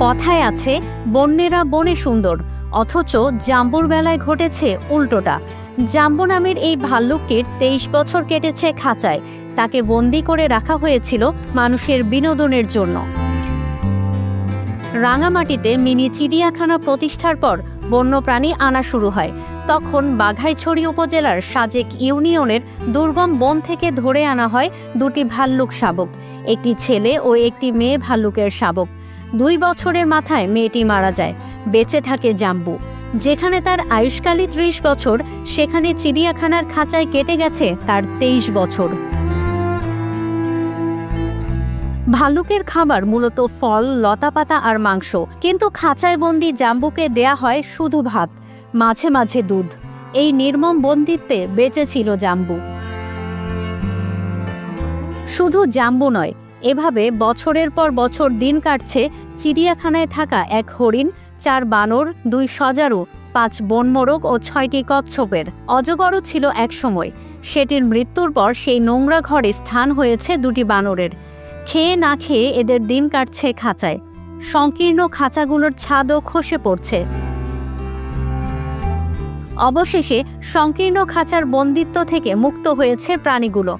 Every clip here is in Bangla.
কথায় আছে বন্যেরা বনে সুন্দর, অথচ জাম্বুর বেলায় ঘটেছে উল্টোটা। জাম্বু নামের এই ভাল্লুকটির 23 বছর কেটেছে খাঁচায়। তাকে বন্দি করে রাখা হয়েছিল মানুষের বিনোদনের জন্য। রাঙামাটিতে মিনি চিড়িয়াখানা প্রতিষ্ঠার পর বন্যপ্রাণী আনা শুরু হয়। তখন বাঘাইছড়ি উপজেলার সাজেক ইউনিয়নের দুর্গম বন থেকে ধরে আনা হয় দুটি ভাল্লুক শাবক, একটি ছেলে ও একটি মেয়ে ভাল্লুকের শাবক। 2 বছরের মাথায় মেয়েটি মারা যায়। বেঁচে থাকে জাম্বু। যেখানে তার আয়ুষ্কালই 30 বছর, সেখানে চিড়িয়াখানার খাঁচায় কেটে গেছে তার 23 বছর। ভাল্লুকের খাবার মূলত ফল, লতাপাতা আর মাংস, কিন্তু খাঁচায় বন্দি জাম্বুকে দেয়া হয় শুধু ভাত, মাঝে মাঝে দুধ। এই নির্মম বন্দিত্বে বেঁচে ছিল জাম্বু। শুধু জাম্বু নয়, এভাবে বছরের পর বছর দিন কাটছে চিড়িয়াখানায় থাকা 1 হরিণ, 4 বানর, 2 সজারু, 5 বনমোরগ ও 6টি কচ্ছপের। অজগরও ছিল এক সময়। সেটির মৃত্যুর পর সেই নোংরা ঘরে স্থান হয়েছে 2টি বানরের। খেয়ে না খেয়ে এদের দিন কাটছে খাঁচায়। সংকীর্ণ খাঁচাগুলোর ছাদও খসে পড়ছে। অবশেষে সংকীর্ণ খাঁচার বন্দিত্ব থেকে মুক্ত হয়েছে প্রাণীগুলো।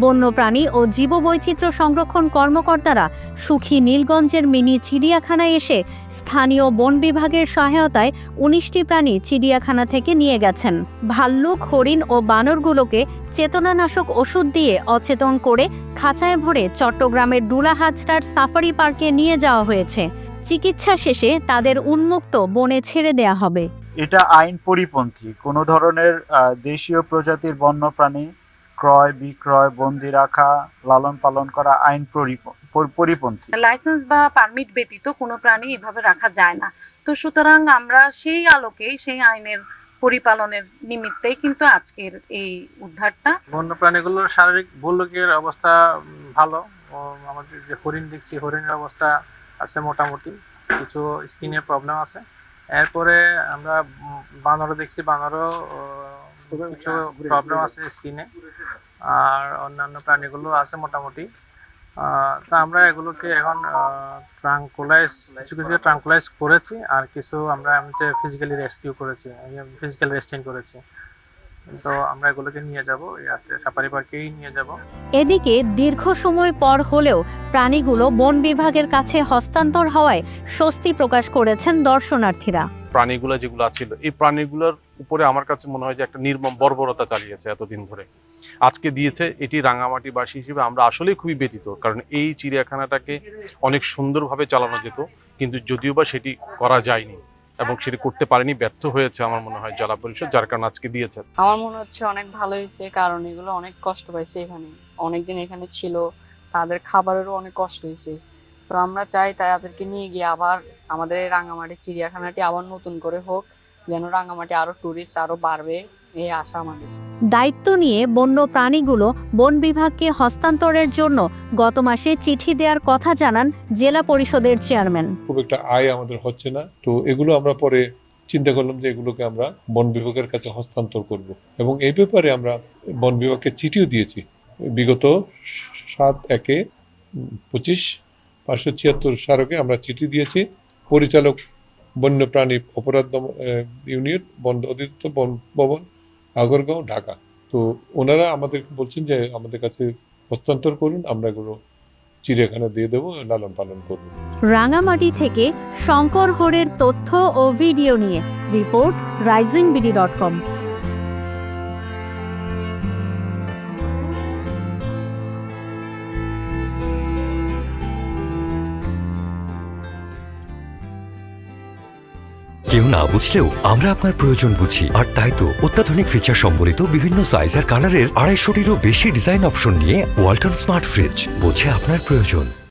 বন্যপ্রাণী ও জীববৈচিত্র্য সংরক্ষণ কর্মকর্তারা সুখী নীলগঞ্জের মিনি চিড়িয়াখানায় এসে স্থানীয় বন বিভাগের সহায়তায় 19টি প্রাণী চিড়িয়াখানা থেকে নিয়ে গেছেন। ভাল্লুক, হরিণ ও বানরগুলোকে চেতনানাশক ওষুধ দিয়ে অচেতন করে খাঁচায় ভরে চট্টগ্রামের ডুলাহাজরার সাফারি পার্কে নিয়ে যাওয়া হয়েছে। চিকিৎসা শেষে তাদের উন্মুক্ত বনে ছেড়ে দেয়া হবে। এটা আইন পরিপন্থী। কোনো ধরনের দেশীয় প্রজাতির বন্যপ্রাণী ক্রয়, বিক্রয়, বন্দি রাখা, লালন পালন করা আইন পরিপন্থী। লাইসেন্স বা পারমিট ব্যতীত কোনো প্রাণী এভাবে রাখা যায় না। তো সুতরাং আমরা সেই আলোকে, সেই আইনের পরিপালনের নিমিত্তেই কিন্তু আজকের এই উদ্ধারটা। বন্যপ্রাণীগুলোর শারীরিক ভূলকের অবস্থা ভালো। আমাদের যে হরিণ দেখছি, হরিণের অবস্থা আছে মোটামুটি, কিছু স্কিনের প্রবলেম আছে। এরপরে আমরা বানরও দেখছি, বানরও কিছু প্রবলেম আছে স্কিনে। আর অন্যান্য প্রাণীগুলো আছে মোটামুটি। তো আমরা এগুলোকে এখন কিছু ট্রাঙ্কুলাইজ করেছি, আর কিছু আমরা ফিজিক্যালি রেস্কিউ করেছি, ফিজিক্যাল রেস্টিং করেছি। তো আমরা এগুলোকে নিয়ে যাব, সাফারি পার্কেই নিয়ে যাব। এদিকে দীর্ঘ সময় পর হলেও প্রাণীগুলো বন বিভাগের কাছে হস্তান্তর হওয়ায় স্বস্তি প্রকাশ করেছেন দর্শনার্থীরা। প্রাণীগুলো যেগুলো ছিল, এই প্রাণীগুলোর উপরে আমার কাছে মনে হয় যে একটা নির্মম বর্বরতা চালিয়েছে এতদিন ধরে। আজকে দিয়েছে, এটি রাঙামাটিবাসী হিসেবে আমরা আসলেই খুবই ব্যথিত। কারণ এই চিড়িয়াখানাটাকে অনেক সুন্দরভাবে চালানো যেত, কিন্তু যদিও বা সেটি করা যায়নি এবং সেটি করতে পারেনি, ব্যর্থ হয়েছে আমার মনে হয় জেলা পরিষদ, যার কারণে আজকে দিয়েছে। আমার মনে হচ্ছে অনেক ভালো হয়েছে, কারণ এগুলো অনেক কষ্ট পাইছে, এখানে অনেকদিন এখানে ছিল, তাদের খাবারেরও অনেক কষ্ট হয়েছে। তো আমরা চাই তাদেরকে নিয়ে গিয়ে আবার আমাদের রাঙামাটি চিড়িয়াখানাটি আবার নতুন করে হোক, যেন রাঙামাটি আরো টুরিস্ট আরো বাড়বে, এই আশা আমাদের। দায়িত্ব নিয়ে বন্য প্রাণীগুলো বন বিভাগকে হস্তান্তরের জন্য গত মাসে চিঠি দেওয়ার কথা জানান জেলা পরিষদের চেয়ারম্যান। খুব একটা আয় আমাদের হচ্ছে না, তো এগুলো আমরা পরে চিন্তা করলাম যে এগুলোকে আমরা বন বিভাগের কাছে হস্তান্তর করব, এবং এই ব্যাপারে আমরা বন বিভাগকে চিঠিও দিয়েছি। বিগত 7/1/25 576 স্মারকে আমরা চিঠি দিয়েছি। পরিচালক বন্যপ্রাণী অপরাধ ইউনিট, বন অধিদপ্তর, বন ভবন, আগরগাঁও, ঢাকা। তো ওনারা আমাদের বলছেন যে আমাদের কাছে হস্তান্তর করুন, আমরা এগুলো চিড়িয়াখানা দিয়ে দেবো, লালন পালন করব। রাঙামাটি থেকে শঙ্কর হোরের তথ্য ও ভিডিও নিয়ে রিপোর্ট risingBD.com। কেউ না বুঝলেও আমরা আপনার প্রয়োজন বুঝি, আর তাই তো অত্যাধুনিক ফিচার সম্বলিত বিভিন্ন সাইজ আর কালারের 250টিরও বেশি ডিজাইন অপশন নিয়ে ওয়ালটন স্মার্ট ফ্রিজ বোঝে আপনার প্রয়োজন।